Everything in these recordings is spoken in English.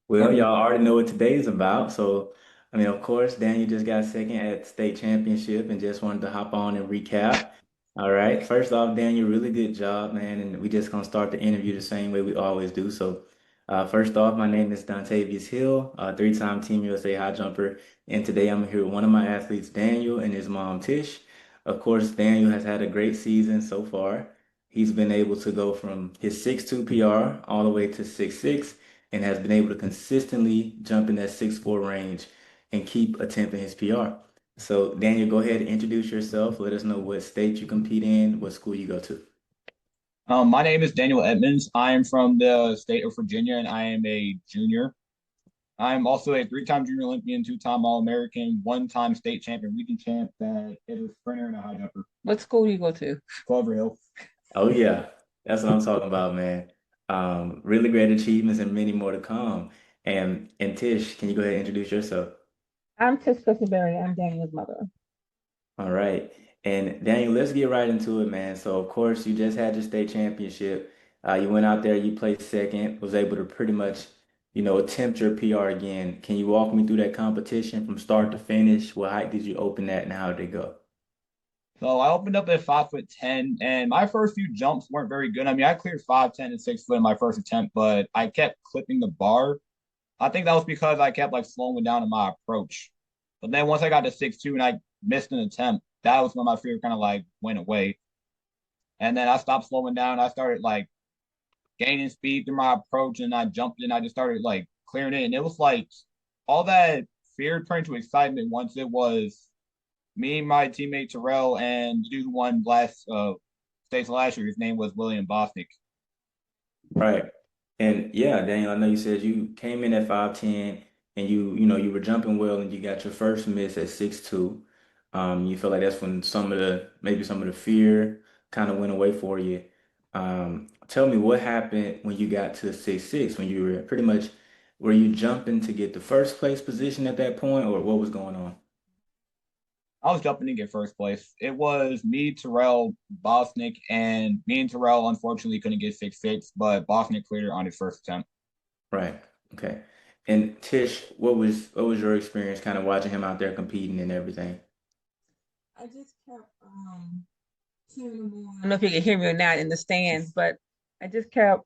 Well, y'all already know what today is about. So, I mean, of course, Daniel just got second at state championship and just wanted to hop on and recap. All right. First off, Daniel, really good job, man. And we just gonna start the interview the same way we always do. So, first off, my name is Dontavious Hill, three-time Team USA high jumper. And today I'm here with one of my athletes, Daniel, and his mom, Tish. Of course, Daniel has had a great season so far. He's been able to go from his 6'2" PR all the way to 6'6" and has been able to consistently jump in that 6'4" range and keep attempting his PR. So, Daniel, go ahead and introduce yourself. Let us know what state you compete in, what school you go to. My name is Daniel Edmonds. I am from the state of Virginia and I am a junior. I'm also a three-time junior Olympian, two-time All-American, one-time state champion, region champ that is a sprinter and a high jumper. What school do you go to? Clover Hill. Oh, yeah, that's what I'm talking about, man. Really great achievements and many more to come. And Tish, can you go ahead and introduce yourself? I'm Tish Berry. I'm Daniel's mother. All right. And Daniel, let's get right into it, man. So, of course, you just had your state championship. You went out there, you placed second, was able to pretty much, attempt your PR again. Can you walk me through that competition from start to finish? What height did you open at and how did it go? So I opened up at 5'10", and my first few jumps weren't very good. I mean, I cleared 5'10" and 6 foot in my first attempt, but I kept clipping the bar. I think that was because I kept like slowing down in my approach. But then once I got to 6'2" and I missed an attempt, that was when my fear kind of like went away. And then I stopped slowing down. I started like gaining speed through my approach and I jumped in. I just started like clearing it. And it was like all that fear turned to excitement once it was me, my teammate Terrell, and the dude who won last states last year. His name was William Bosnick. Right. And yeah, Daniel, I know you said you came in at 5'10" and you were jumping well and you got your first miss at 6'2". You feel like that's when maybe some of the fear kind of went away for you. Tell me what happened when you got to 6'6", when you were pretty much, were you jumping to get the first place position at that point or what was going on? I was jumping to get first place. It was me, Terrell, Bosnick, and me and Terrell unfortunately couldn't get 6'6", but Bosnick cleared it on his first attempt. Right. Okay. And Tish, what was your experience kind of watching him out there competing and everything? I just kept cheering him on. I don't know if you can hear me or not in the stands, but I just kept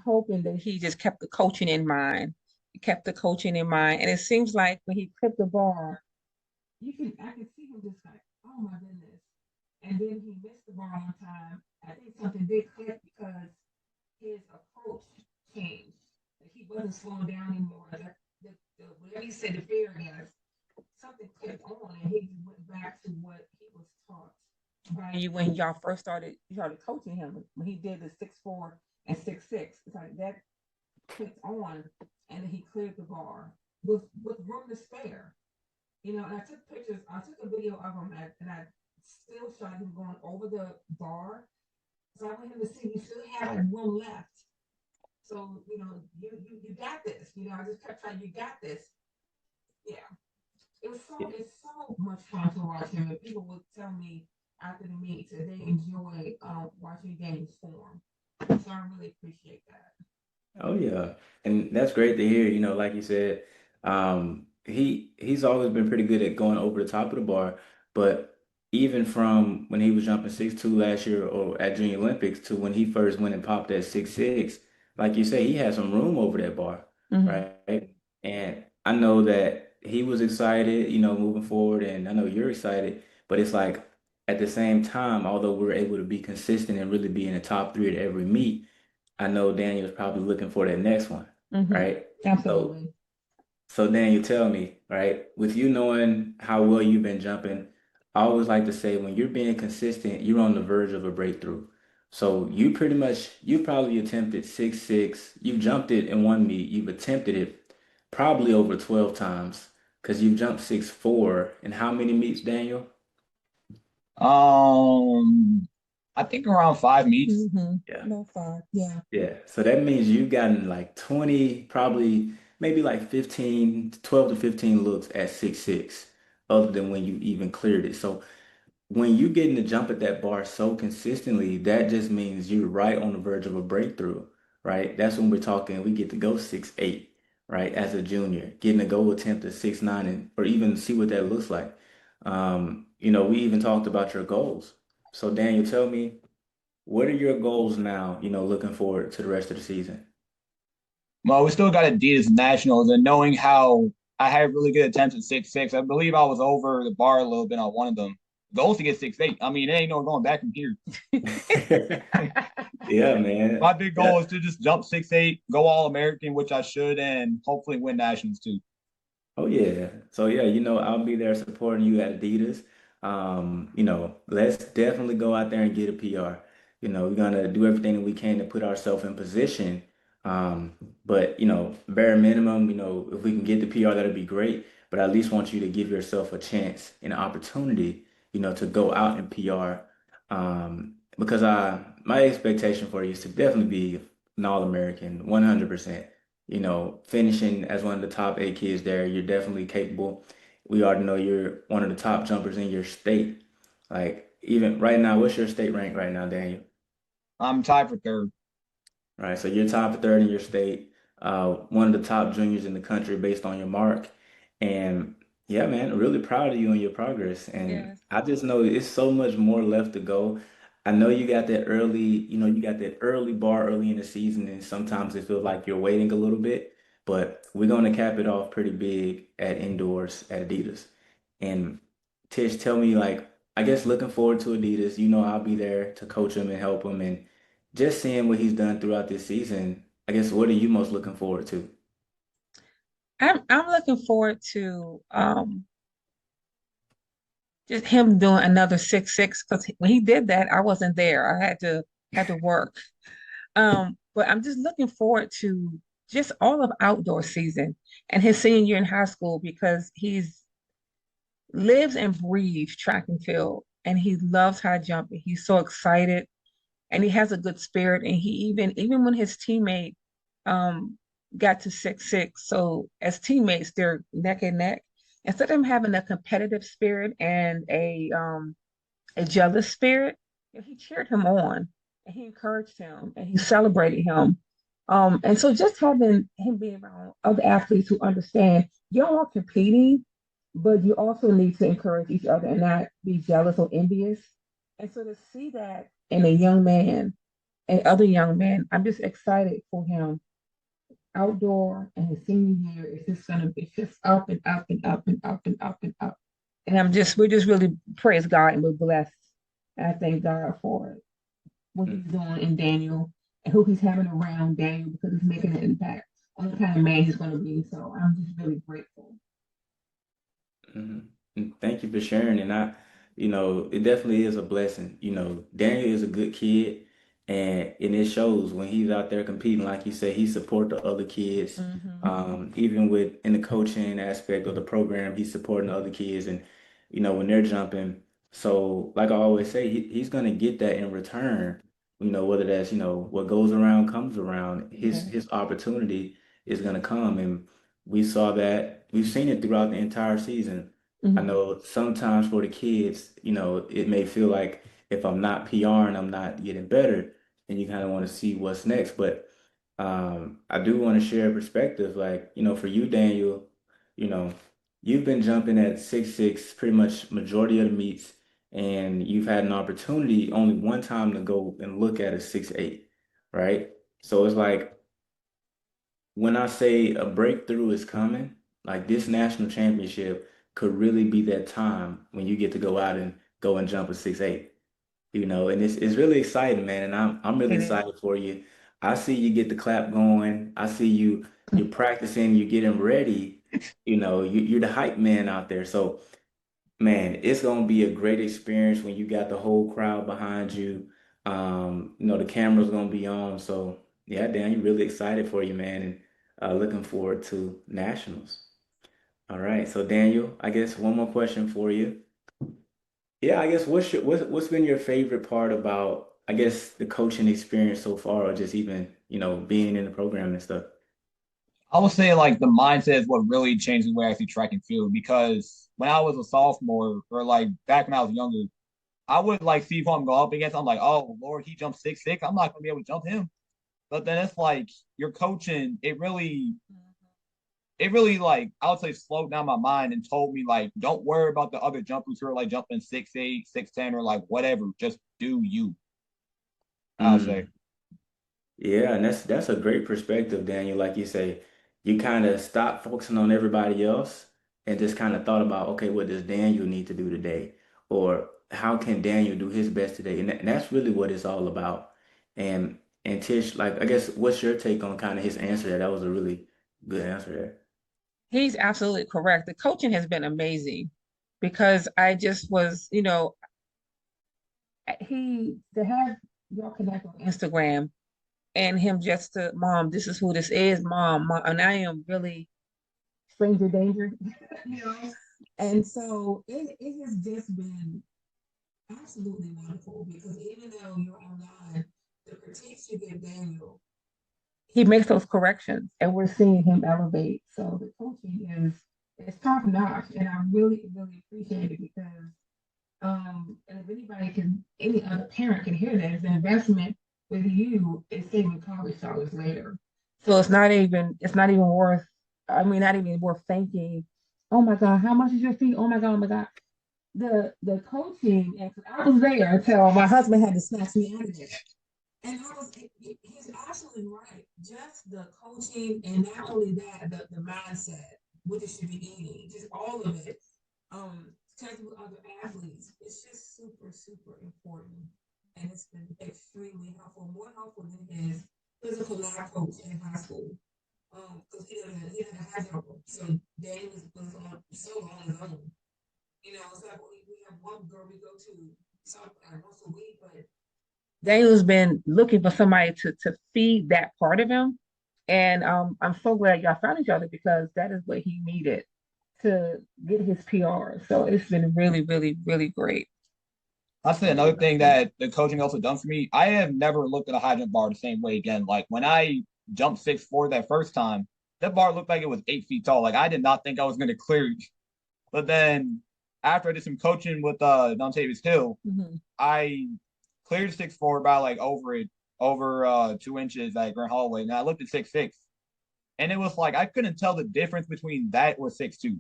hoping that he just kept the coaching in mind. He kept the coaching in mind. And it seems like when he clipped the ball, I can see him just like, oh my goodness. And then he missed the ball one time. I think something did click because his approach changed. Like he wasn't slowing down anymore. Like whatever you said, the fear again, something clicked on, and he went back to what he was taught by you when y'all first started coaching him. When he did the 6'4" and 6'6", it's like that clicked on, and then he cleared the bar with room to spare. And I took pictures. I took a video of him, and I still shot him going over the bar. So I want him to see we still have room left. So you got this. I just kept trying. You got this. Yeah. It's so much fun to watch him. And people would tell me after the meet that they enjoy watching games form. So I really appreciate that. Oh yeah, and that's great to hear. Like you said, he's always been pretty good at going over the top of the bar. But even from when he was jumping 6'2" last year or at Junior Olympics to when he first went and popped at 6'6", like you say, he had some room over that bar, Mhm. right? And I know that he was excited, moving forward, and I know you're excited. But it's like at the same time, although we're able to be consistent and really be in the top three at every meet. I know Daniel's probably looking for that next one, Mhm. right? So, Absolutely. so Daniel, tell me, right? With you knowing how well you've been jumping, I always like to say when you're being consistent, you're on the verge of a breakthrough. So you probably attempted 6'6". You've jumped it in one meet. You've attempted it probably over 12 times because you've jumped 6'4". In how many meets, Daniel? Um, I think around 5 meets. Yeah. No five. Yeah. Yeah, so that means you've gotten like 20, probably maybe like 15, 12 to 15 looks at 6'6", other than when you even cleared it. So when you getting to jump at that bar so consistently, that just means you're right on the verge of a breakthrough, right? That's when we're talking, we get to go 6'8", right, as a junior, getting a goal attempt at 6'9", and or even see what that looks like. We even talked about your goals. So Daniel, tell me, what are your goals now, looking forward to the rest of the season? Well, we still got Adidas Nationals, and knowing how I had really good attempts at 6'6", I believe I was over the bar a little bit on one of them. Goals to get 6'8". I mean, it ain't no going back from here. Yeah, man. My big Yeah. goal is to just jump 6'8", go All American, which I should, and hopefully win nationals too. Oh yeah. So yeah, I'll be there supporting you at Adidas. Let's definitely go out there and get a PR. We're gonna do everything that we can to put ourselves in position. But bare minimum, if we can get the PR, that'd be great. But I at least want you to give yourself a chance and an opportunity, to go out and PR. Because my expectation for you is to definitely be an All-American, 100%. Finishing as one of the top 8 kids there, you're definitely capable. We already know you're one of the top jumpers in your state. Like, even right now, what's your state rank right now, Daniel? I'm tied for third. Right, so you're top third in your state, one of the top juniors in the country based on your mark. And yeah, man, really proud of you and your progress. And Yes. I just know it's so much more left to go. I know you got that early bar early in the season, and sometimes it feels like you're waiting a little bit, but we're going to cap it off pretty big at indoors at Adidas. And Tish, tell me, like, I guess looking forward to Adidas, I'll be there to coach him and help him. And just seeing what he's done throughout this season, I guess what are you most looking forward to? I'm looking forward to just him doing another 6'6", because when he did that, I wasn't there. I had to work. But I'm just looking forward to just all of outdoor season and his senior year in high school, because he's lives and breathes track and field, and he loves high jumping. He's so excited, and he has a good spirit. And he even when his teammate um got to 6'6", so as teammates they're neck and neck. Instead of him having a competitive spirit and a jealous spirit, he cheered him on, and he encouraged him, and he celebrated him. And so just having him be around other athletes who understand y'all are competing, but you also need to encourage each other and not be jealous or envious. And so to see that in a young man and other young men, I'm just excited for him outdoor, and his senior year is just gonna be just up and up and up and up and up and up. And we're just really praise God, and we're blessed. And I thank God for what he's doing in Daniel and who he's having around Daniel, because he's making an impact on the kind of man he's going to be. So I'm just really grateful. Mhm. And thank you for sharing. And it definitely is a blessing. Daniel is a good kid, and it shows when he's out there competing. Like you said, he support the other kids. Mm-hmm. Even with in the coaching aspect of the program, he's supporting the other kids, and when they're jumping. So, like I always say, he's gonna get that in return. Whether that's what goes around comes around. His Yes. his opportunity is gonna come, and we saw that. We've seen it throughout the entire season. I Mm-hmm. know sometimes for the kids, it may feel like if I'm not PRing, I'm not getting better, and you kind of want to see what's next. But I do want to share a perspective. Like, for you, Daniel, you know, you've been jumping at 6'6" pretty much majority of the meets, and you've had an opportunity only one time to go and look at a 6'8", right? So it's like when I say a breakthrough is coming, like this national championship could really be that time when you get to go and jump a 6'8", and it's really exciting, man. And I'm really It is. excited for you. I see you get the clap going. I see you're practicing, you're getting ready. You're the hype man out there. So man, it's gonna be a great experience when you got the whole crowd behind you. The camera's gonna be on. So yeah, Dan, you're really excited for you, man, and looking forward to nationals. All right, so Daniel, I guess one more question for you. Yeah, I guess what's been your favorite part about, I guess, the coaching experience so far, or just even being in the program and stuff. I would say like the mindset is what really changed the way I see track and field, because when I was a sophomore or like back when I was younger, I would like see who I'm going up against. I'm like, oh Lord, he jumped 6'6". I'm not gonna be able to jump him. But then it's like you're coaching. It really it really like I would say slowed down my mind and told me like don't worry about the other jumpers who are like jumping 6'8", 6'10", or like whatever. Just do you. I'll say. Mm. Yeah, and that's a great perspective, Daniel. Like you say, you kind of stopped focusing on everybody else and just kind of thought about, okay, what does Daniel need to do today? Or how can Daniel do his best today? And that's really what it's all about. And and Tish, like I guess what's your take on kind of his answer there? That was a really good answer there. He's absolutely correct. The coaching has been amazing because I just was, he to have y'all connect on Instagram and him just to, Mom, this is who this is, Mom, and I am really stranger danger, you know. And so it has just been absolutely wonderful because even though you're online, the critiques you give Daniel, he makes those corrections and we're seeing him elevate. So the coaching is top notch and I really, really appreciate it because and if anybody can any other parent can hear this, the investment with you is saving college dollars later. So it's not even worth not even worth thinking, oh my God, how much is your fee? Oh my God. The coaching and I was there until my husband had to snatch me out of there. And he's absolutely right. Just the coaching and not only that, the mindset, what it should be eating, just all of it. Connecting with other athletes, it's just super, super important. And it's been extremely helpful, more helpful than his physical lab coach in high school. Because he doesn't have help. So Daniel was on so on his own. It's like we have one girl we go to once a week, but Daniel's been looking for somebody to feed that part of him. And I'm so glad y'all found each other because that is what he needed to get his PR. So it's been really, really, really great. I say another thing that the coaching also done for me. I have never looked at a high jump bar the same way again. Like when I jumped 6'4" that first time, that bar looked like it was 8 feet tall. Like I did not think I was going to clear it. But then after I did some coaching with Dontavious Hill, I cleared 6'4" by like over 2 inches at Grand Hallway. Now I looked at 6'6", and it was like I couldn't tell the difference between that or 6'2".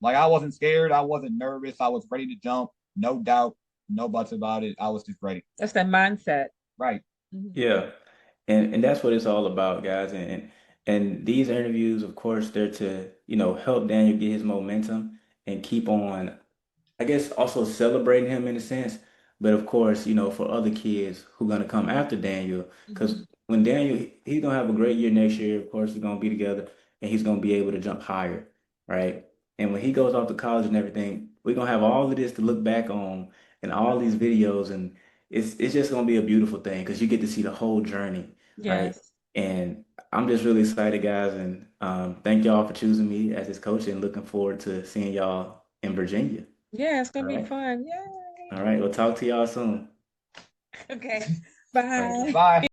Like I wasn't scared, I wasn't nervous, I was ready to jump, no doubt, no buts about it. I was just ready. That's that mindset. Right. Yeah. And that's what it's all about, guys. And these interviews, of course, they're to, help Daniel get his momentum and keep on I guess also celebrating him in a sense, but of course, for other kids who are gonna come after Daniel, because when Daniel he's gonna have a great year next year, of course, we're gonna be together and he's gonna be able to jump higher, right? And when he goes off to college and everything, we're gonna have all of this to look back on and all these videos, and it's just gonna be a beautiful thing because you get to see the whole journey, right? Yes. And I'm just really excited, guys, and thank y'all for choosing me as his coach and looking forward to seeing y'all in Virginia. Yeah, it's All gonna be right. fun. Yay. All right. We'll talk to y'all soon. Okay. All right. Bye. Bye.